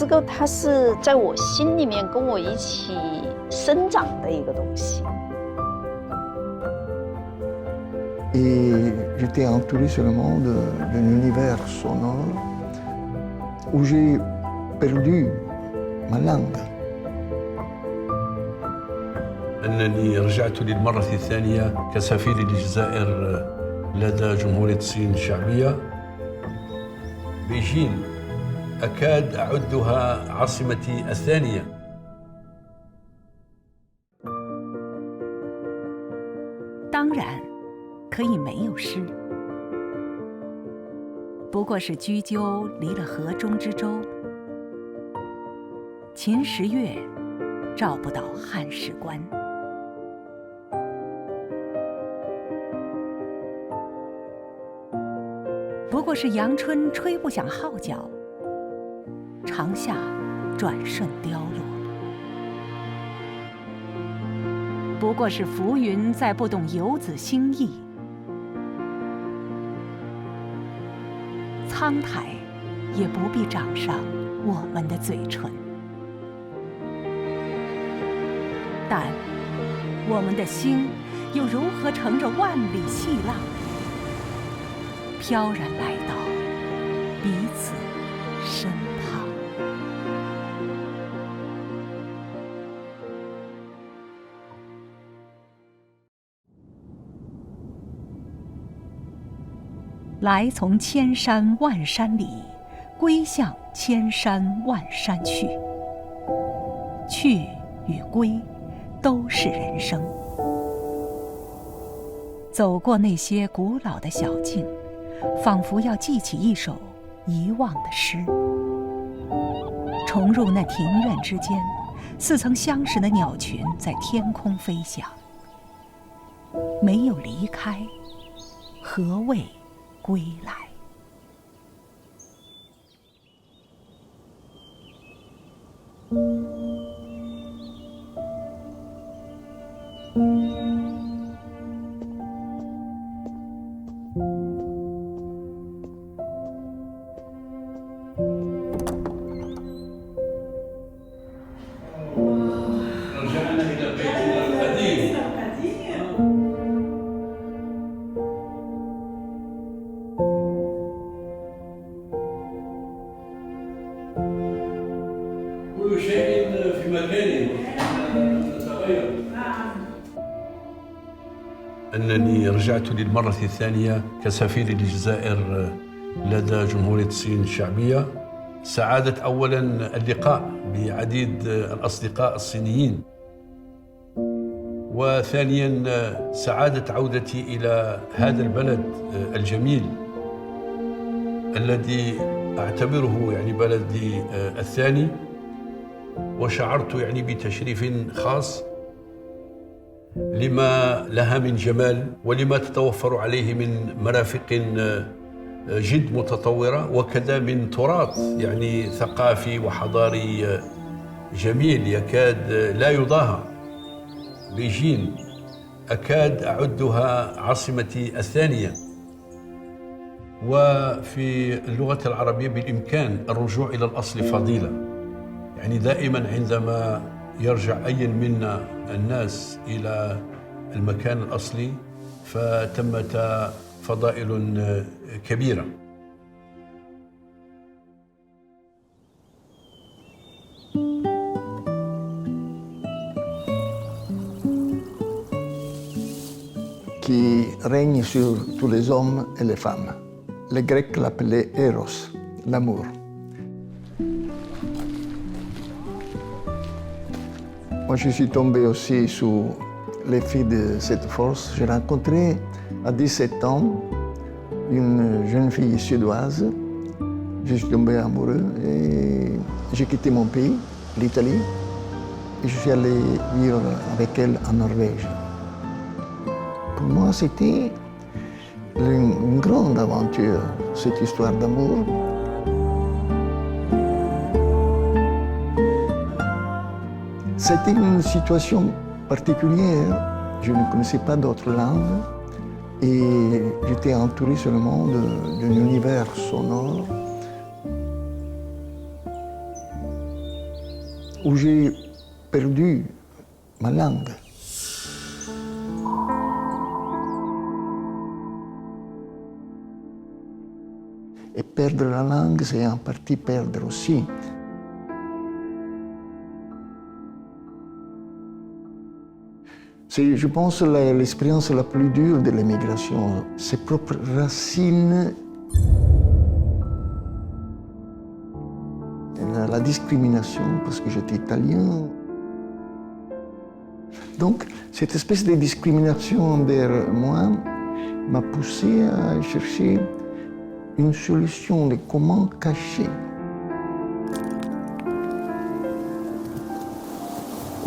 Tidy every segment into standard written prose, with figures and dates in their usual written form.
诗歌它是在我心里面跟我一起生长的一个东西。Et j'étais entouré seulement d'un univers sonore où j'ai perdu ma langue. أنني رجعت للمرة الثانية كسفير للجزائر لدى جمهورية الصين الشعبية. بيجين أكاد أعدها عاصمتي الثانية. 当然，可以没有诗，不过是雎鸠离了河中之洲，秦时月照不到汉时关。不过是阳春吹不响号角，长夏转瞬凋落。不过是浮云再不懂游子心意，苍苔也不必长上我们的嘴唇。但我们的心又如何乘着万里细浪，飘然来到彼此身旁？来从千山万山里，归向千山万山去。去与归，都是人生。走过那些古老的小径，仿佛要记起一首遗忘的诗。重入那庭院之间，似曾相识的鸟群在天空飞翔。没有离开，何谓归来？كل شيء في مكانه نتغير. أنني رجعت للمرة الثانية كسفير للجزائر لدى جمهورية الصين الشعبية. سعادة أولاً اللقاء بعديد الأصدقاء الصينيين، وثانياً سعادة عودتي إلى هذا البلد الجميل الذي أعتبره يعني بلدي الثاني، وشعرت يعني بتشريف خاص لما لها من جمال ولما تتوفر عليه من مرافق جد متطورة، وكذا من تراث يعني ثقافي وحضاري جميل يكاد لا يضاهى. بيجين أكاد أعدها عاصمتي الثانية. وفي اللغة العربية بالإمكان الرجوع إلى الأصل فضيلة، يعني دائما عندما يرجع أي منا الناس إلى المكان الأصلي فتمت فضائل كبيرة. Qui règne sur tous les hommes et les femmes. Les Grecs l'appelaient Eros, l'amour. Moi, je suis tombé aussi sous l'effet de cette force. J'ai rencontré à 17 ans une jeune fille suédoise. Je suis tombé amoureux et j'ai quitté mon pays, l'Italie, et je suis allé vivre avec elle en Norvège. Pour moi, c'était une grande aventure, cette histoire d'amour. C'était une situation particulière. Je ne connaissais pas d'autres langues et j'étais entouré seulement d'un univers sonore où j'ai perdu ma langue. Et perdre la langue, c'est en partie perdre aussi. C'est, je pense, l'expérience la plus dure de l'émigration, ses propres racines, la discrimination, parce que j'étais italien. Donc, cette espèce de discrimination envers moi m'a poussé à chercher une solution de comment cacher.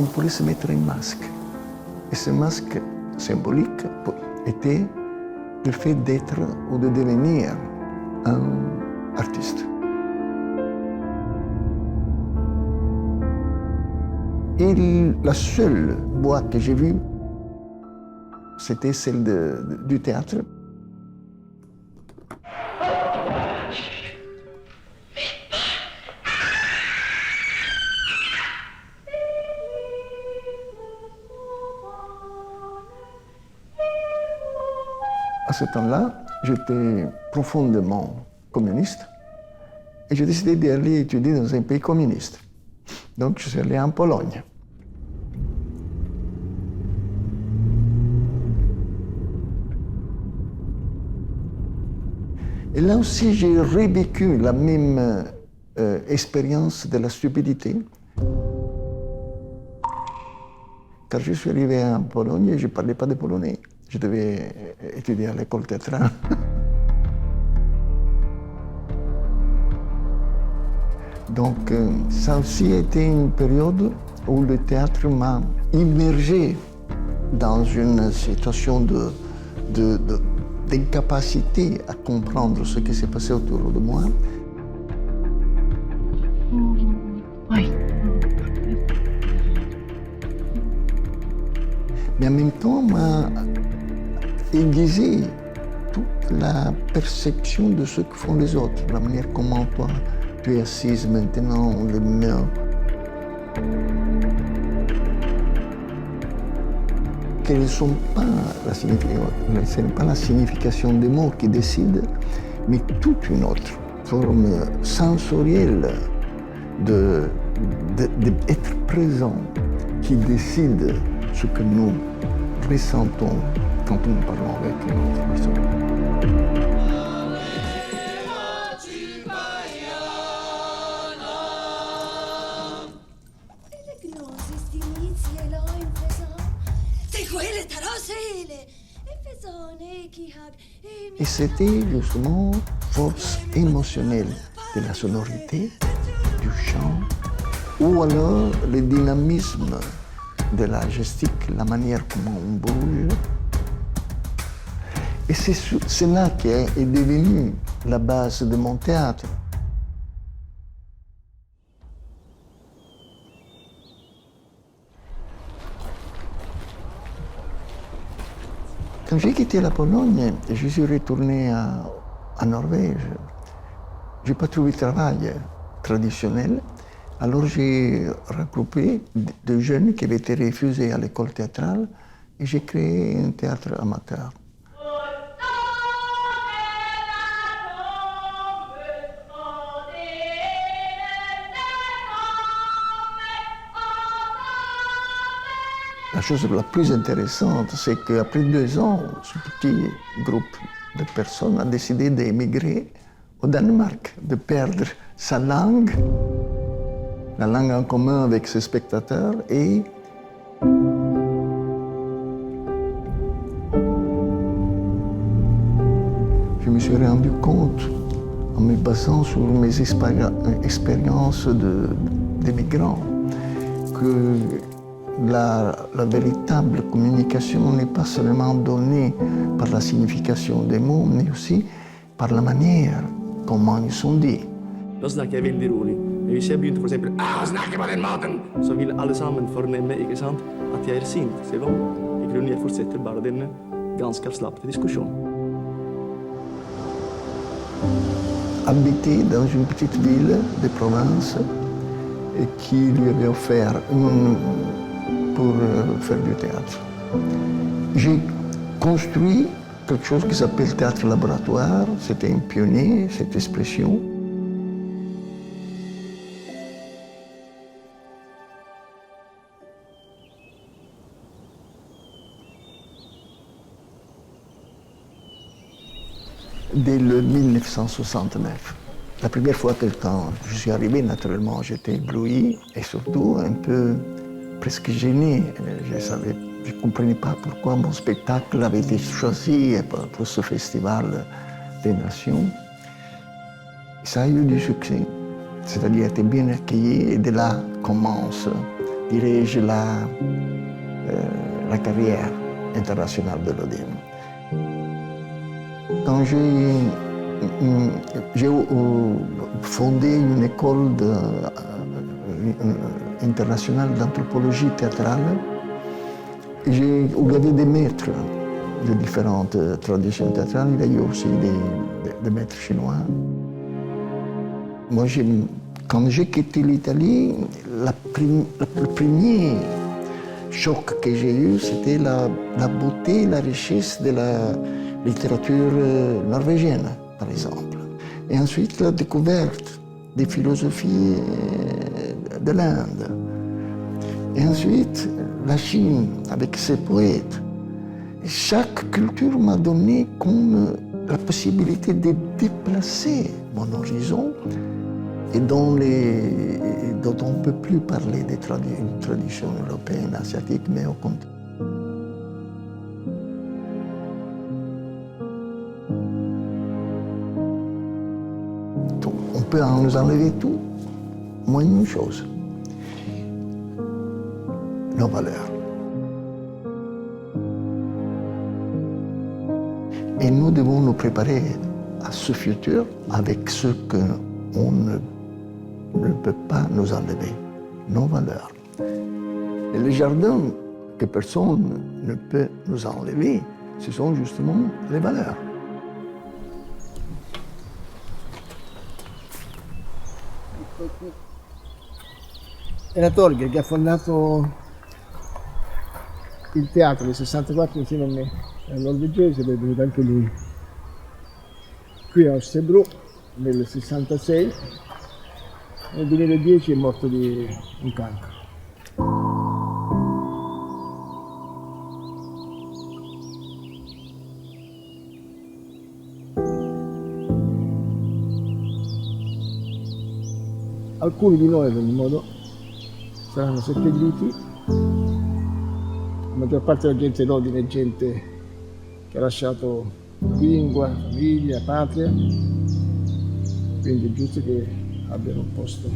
On pourrait se mettre un masque. Et ce masque symbolique était le fait d'être ou de devenir un artiste. Et la seule boîte que j'ai vue, c'était celle du théâtre. À ce temps-là, j'étais profondément communiste et j'ai décidé d'aller étudier dans un pays communiste. Donc je suis allé en Pologne. Et là aussi, j'ai revécu la même expérience de la stupidité. Car je suis arrivé en Pologne et je ne parlais pas de polonais. Je devais étudier à l'école théâtrale. Donc, ça aussi a été une période où le théâtre m'a immergé dans une situation d'incapacité à comprendre ce qui s'est passé autour de moi. Oui. Mais en même temps, m'a aiguisé toute la perception de ce que font les autres, la manière comment toi, tu es assise maintenant, les mains. Quelles ne sont pas ce n'est pas la signification des mots qui décide, mais toute une autre forme sensorielle d'être présent qui décide ce que nous ressentons quand nous parlons avec une autre personne. Et c'était justement force émotionnelle de la sonorité, du chant, ou alors le dynamisme de la gestique, la manière comment on bouge. Et c'est cela qui est devenu la base de mon théâtre. Quand j'ai quitté la Pologne et je suis retourné en Norvège, je n'ai pas trouvé de travail traditionnel. Alors j'ai regroupé des jeunes qui avaient été refusés à l'école théâtrale et j'ai créé un théâtre amateur. La chose la plus intéressante, c'est qu'après 2 ans, ce petit groupe de personnes a décidé d'émigrer au Danemark, de perdre sa langue, la langue en commun avec ses spectateurs, et je me suis rendu compte, en me basant sur mes expériences de migrants, que la véritable communication n'est pas seulement donnée par la signification des mots, mais aussi par la manière comment ils sont dits. Da snakker jeg veldig rolig. Men hvis jeg begynte for eksempel snakker på den måten, så vil alle sammen fornemme, ikke sant, at jeg er sint. Se hva? I grunnen jeg fortsetter bare denne ganske avslappede diskusjon. Habiter dans une petite ville de province et qui lui avait offert pour faire du théâtre. J'ai construit quelque chose qui s'appelle théâtre laboratoire. C'était un pionnier, cette expression. Dès le 1969, la première fois que quand je suis arrivé, naturellement, j'étais ébloui et surtout un peu presque gêné. Je ne comprenais pas pourquoi mon spectacle avait été choisi pour ce festival des nations. Ça a eu du succès, c'est-à-dire été bien accueilli et de là commence, dirais-je, la carrière internationale de l'Odéon. Quand j'ai fondé une école internationale d'anthropologie théâtrale, où il y avait des maîtres de différentes traditions théâtrales, il y a eu aussi des maîtres chinois. Moi, quand j'ai quitté l'Italie, le premier choc que j'ai eu, c'était la beauté, la richesse de la littérature norvégienne, par exemple. Et ensuite, la découverte des philosophies de l'Inde. Et ensuite, la Chine, avec ses poètes. Et chaque culture m'a donné comme la possibilité de déplacer mon horizon et dont on ne peut plus parler des traditions européennes, asiatiques, mais au contraire. On peut nous enlever tout, moins une chose, nos valeurs. Et nous devons nous préparer à ce futur avec ce qu'on ne peut pas nous enlever, nos valeurs. Et les jardins que personne ne peut nous enlever, ce sont justement les valeurs. Era Torgher che ha fondato il teatro nel 64 insieme a me, è norvegese, ed è venuto anche lui qui a Osterbro nel 66, nel 2010 è morto di un cancro. Alcuni di noi, ad ogni modo, saranno seppelliti. La maggior parte della gente d'Odine è gente che ha lasciato lingua, famiglia, patria, quindi è giusto che abbiano un posto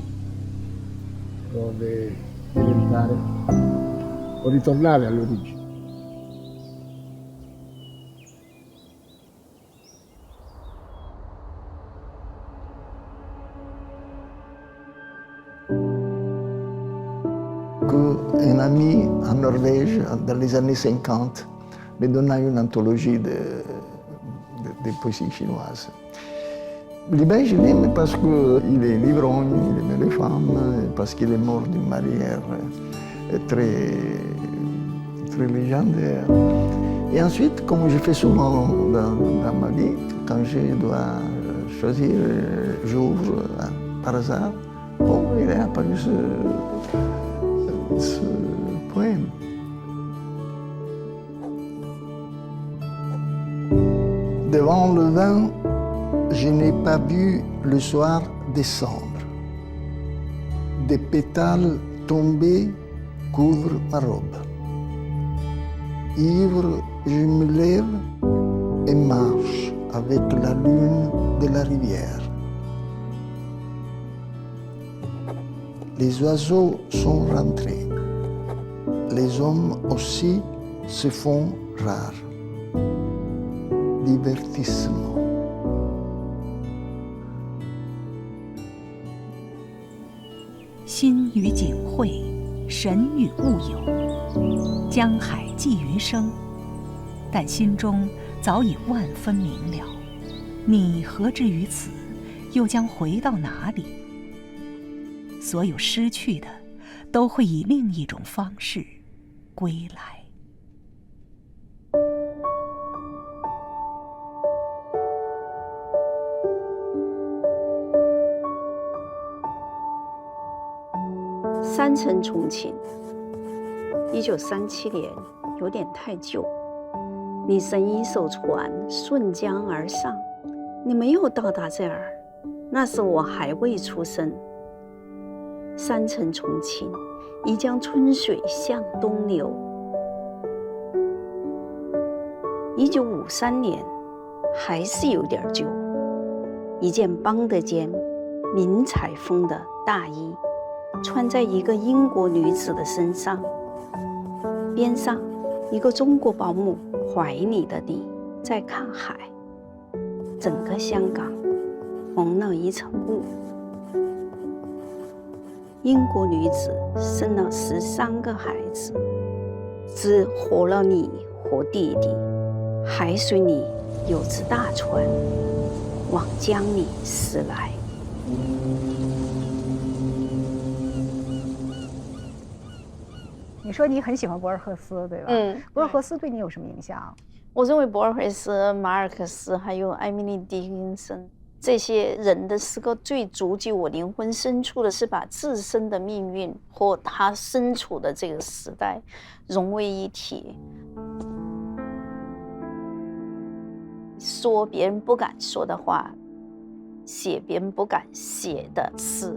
dove diventare o ritornare alle origini. Un ami en Norvège, dans les années 50, me donna une anthologie de poésie chinoise. Les Belges, je l'aime parce qu'il est l'ivrogne, il aime les femmes, parce qu'il est mort d'une manière très, très légendaire. Et ensuite, comme je fais souvent dans ma vie, quand je dois choisir, j'ouvre par hasard, bon, il est apparu ce poème. Devant le vin, je n'ai pas vu le soir décembre. Des pétales tombés couvrent ma robe. Ivre, je me lève et marche avec la lune de la rivière. Les oiseaux sont rentrés. Les hommes aussi se font rares. Divertissement. «心与景会，神与物有。江海寄余生，但心中早已万分明了。你何至于此？又将回到哪里？所有失去的都会以另一种方式归来。山城重庆，1937年，有点太旧。你乘一艘船顺江而上，你没有到达这儿，那时我还未出生。山城重庆，一江春水向东流。1953年，还是有点旧，一件邦德间明彩风的大衣，穿在一个英国女子的身上，边上一个中国保姆怀里的你在看海，整个香港蒙了一层雾。英国女子生了13个孩子，只活了你和弟弟，海水里有只大船往江里驶来。你说你很喜欢博尔赫斯，对吧？博尔赫斯对你有什么影响？我认为博尔赫斯、马尔克斯还有艾米丽·狄金森这些人的诗歌最触及我灵魂深处的是把自身的命运和他身处的这个时代融为一体，说别人不敢说的话，写别人不敢写的词。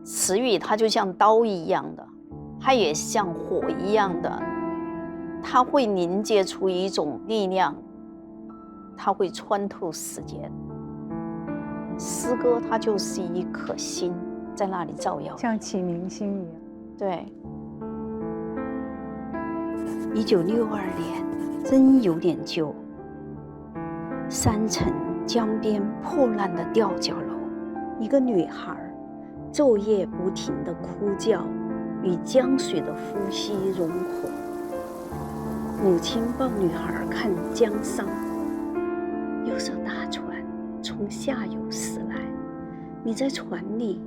词语它就像刀一样的，它也像火一样的，它会凝结出一种力量，它会穿透时间。诗歌它就是一颗星在那里照耀，像启明星一样。对。1962年，真有点旧。山城江边破烂的吊脚楼，一个女孩昼夜不停地哭叫，与江水的呼吸融合。母亲抱女孩看江上，有艘大船从下游驶来，你在船里，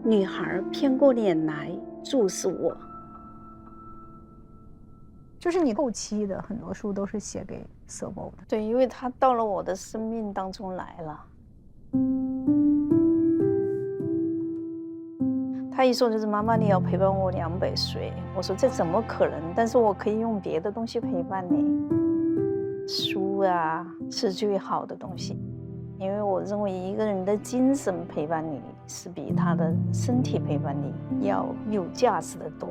女孩偏过脸来注视我。就是你后期的很多书都是写给瑟缪的。对，因为他到了我的生命当中来了。他一说就是妈妈，你要陪伴我200岁。我说这怎么可能？但是我可以用别的东西陪伴你。书啊是最好的东西，因为我认为一个人的精神陪伴你是比他的身体陪伴你要有价值的多。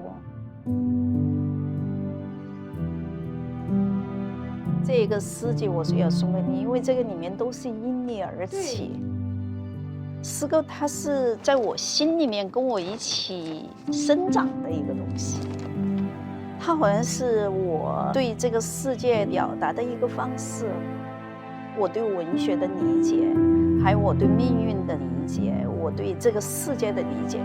这个诗集我是要送给你，因为这个里面都是因你而起。诗歌它是在我心里面跟我一起生长的一个东西，它好像是我对这个世界表达的一个方式，我对文学的理解，还有我对命运的理解，我对这个世界的理解。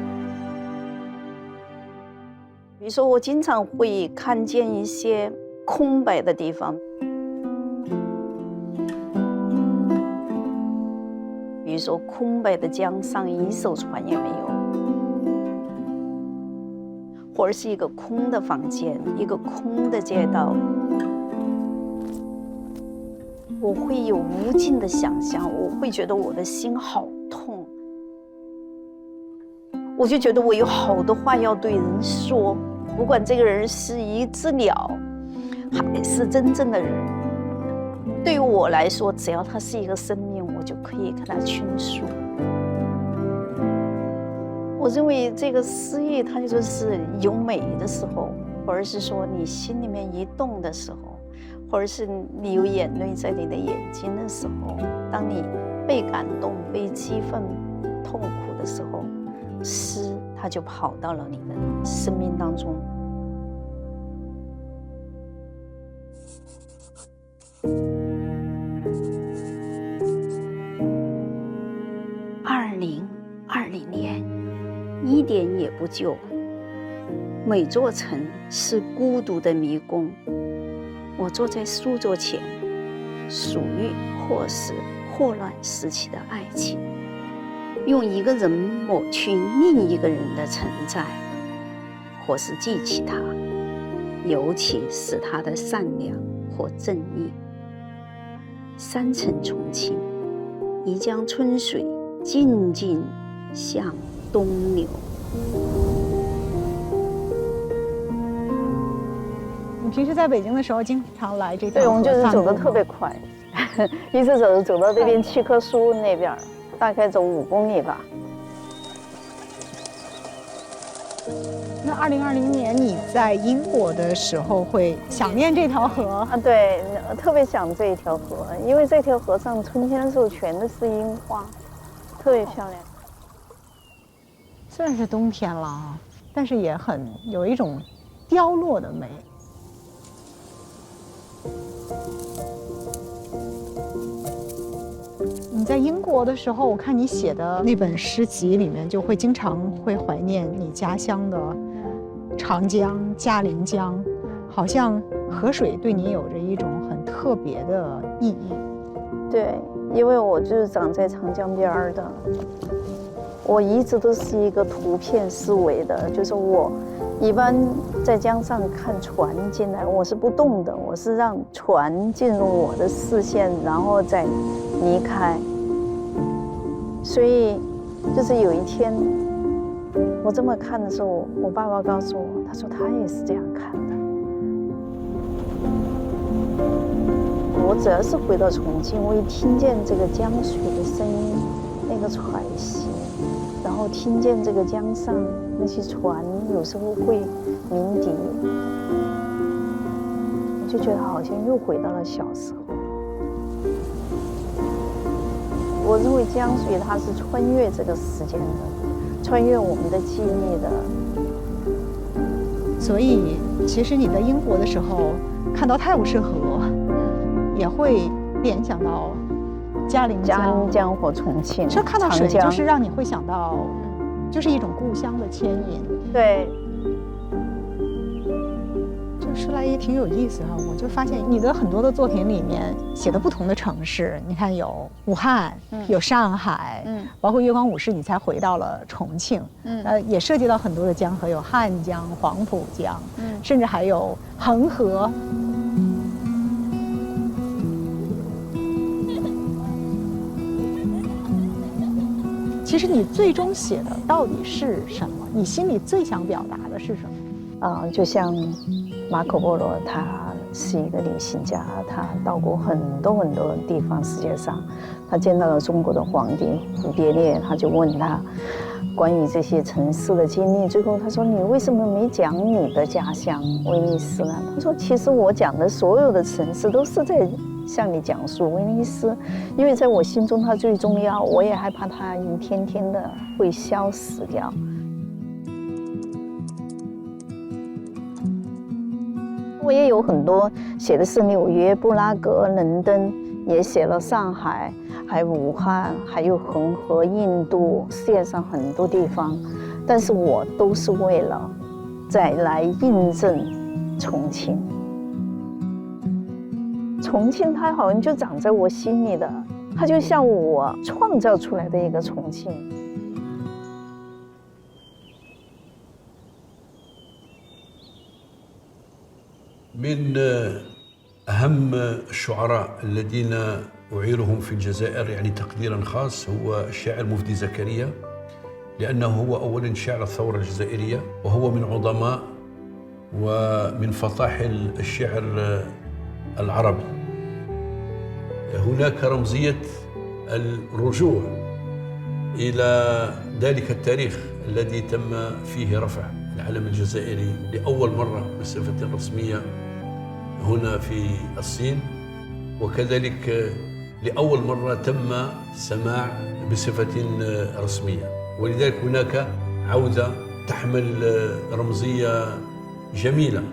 比如说我经常会看见一些空白的地方，比如说空白的江上一艘船也没有，或者是一个空的房间，一个空的街道，我会有无尽的想象，我会觉得我的心好痛，我就觉得我有好多话要对人说，不管这个人是一只鸟还是真正的人，对于我来说，只要他是一个生命，我就可以跟他倾诉。我认为这个诗意它就是有美的时候，或者是说你心里面一动的时候，或者是你有眼泪在你的眼睛的时候，当你被感动、被激愤、痛苦的时候，诗它就跑到了你的生命当中。2020年，一点也不旧。每座城是孤独的迷宫。我坐在书桌前，数玉或是霍乱时期的爱情，用一个人抹去另一个人的存在，或是记起他，尤其是他的善良或正义。山城重庆，一江春水静静向东流。你平时在北京的时候，经常来这条河？对，我们就是走得特别快，一直走到这边7棵树那边，大概走5公里吧。那2020年你在英国的时候，会想念这条河啊？对，特别想这一条河，因为这条河上春天的时候全都是樱花，特别漂亮。虽然是冬天了啊，但是也很有一种凋落的美。你在英国的时候，我看你写的那本诗集里面，就会经常会怀念你家乡的长江、嘉陵江，好像河水对你有着一种很特别的意义。对，因为我就是长在长江边儿的，我一直都是一个图片思维的，就是我一般在江上看船进来，我是不动的，我是让船进入我的视线，然后再离开。所以就是有一天我这么看的时候，我爸爸告诉我，他说他也是这样看的。我只要是回到重庆，我一听见这个江水的声音，那个喘息，然后听见这个江上那些船有时候会鸣笛，我就觉得好像又回到了小时候。我认为江水它是穿越这个时间的，穿越我们的记忆的。所以，其实你在英国的时候看到泰晤士河，也会联想到嘉陵江或重庆。这看到水就是让你会想到，就是一种故乡的牵引。对。说来也挺有意思哈，我就发现你的很多的作品里面写的不同的城市，你看有武汉，有上海，包括月光武士，你才回到了重庆，也涉及到很多的江河，有汉江、黄浦江，甚至还有恒河。其实你最终写的到底是什么？你心里最想表达的是什么？就像马可波罗，他是一个旅行家，他到过很多地方，世界上，他见到了中国的皇帝忽必烈，他就问他关于这些城市的经历，最后他说：“你为什么没讲你的家乡威尼斯呢？”他说：“其实我讲的所有的城市都是在向你讲述威尼斯，因为在我心中它最重要，我也害怕它一天天的会消失掉。”我也有很多写的是纽约、布拉格、伦敦，也写了上海，还有武汉，还有恒河、印度，世界上很多地方。但是我都是为了再来印证重庆。重庆它好像就长在我心里的，它就像我创造出来的一个重庆。من أهم الشعراء الذين أعيرهم في الجزائر يعني تقديرا خاص هو الشاعر مفدي زكريا، لأنه هو أولا شاعر الثورة الجزائرية، وهو من عظماء ومن فطاحل الشعر العربي. هناك رمزية الرجوع إلى ذلك التاريخ الذي تم فيه رفع العلم الجزائري لأول مرة بصفة رسمية هنا في الصين، وكذلك لأول مرة تم سماع بصفة رسمية، ولذلك هناك عودة تحمل رمزية جميلة،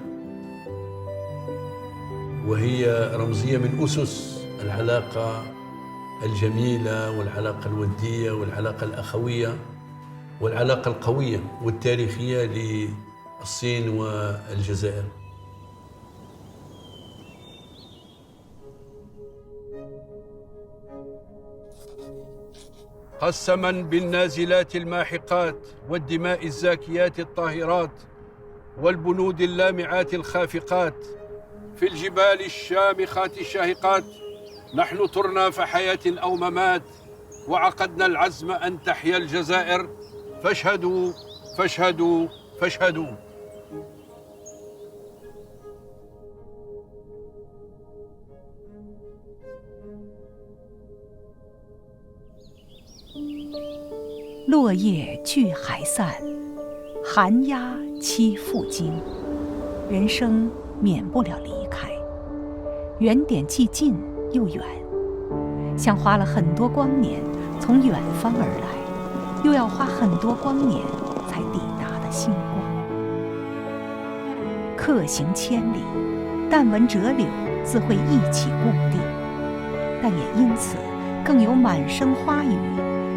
وهي رمزية من أسس العلاقة الجميلة والعلاقة الودية والعلاقة الأخوية والعلاقة القوية والتاريخية للصين والجزائر. قسما بالنازلات الماحقات والدماء الزاكيات الطاهرات والبنود اللامعات الخافقات في الجبال الشامخات الشاهقات نحن طرنا فحياة أو ممات وعقدنا العزم أن تحيا الجزائر فاشهدوا فاشهدوا فاشهدوا.落叶聚海散，寒鸦栖复惊。人生免不了离开，原点既近又远，像花了很多光年从远方而来，又要花很多光年才抵达的星光。客行千里，但闻折柳自会忆起故地，但也因此更有满身花雨，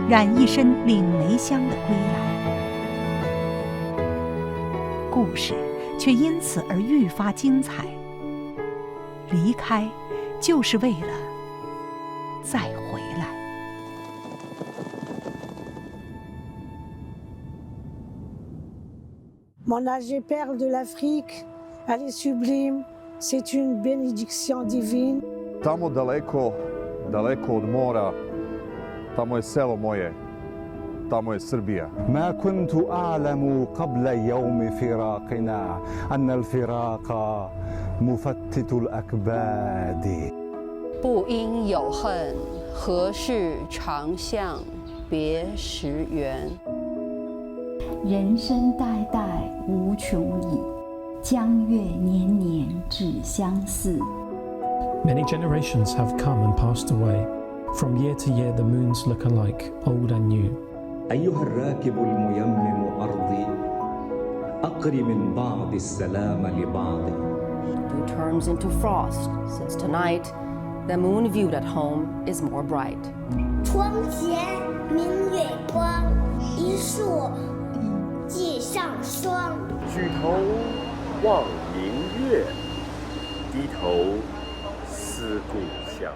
染一身岭梅香的归来。故事却因此而愈发精彩。离开，就是为了再回来。Mon âge perle de l'Afrique, elle est sublime, c'est une bénédiction divine. Tamo daleko, daleko od mora, tamo je selo moje, tamo je Srbija. ما كنت أعلم قبل يوم فراقنا أن الفراق مفتت الأكباد. 不应有恨，何事长向别时圆。人生代代无穷已，江月年年只相似。Many generations have come and passed away. From year to year the moons look alike, old and new. أيها الراكب الميمم أرضي أقري من بعض السلام لبعض. Due turns into frost, since tonight the moon viewed at home is more bright. 窗前明月光，疑是地上霜。举头望明月，低头思故乡。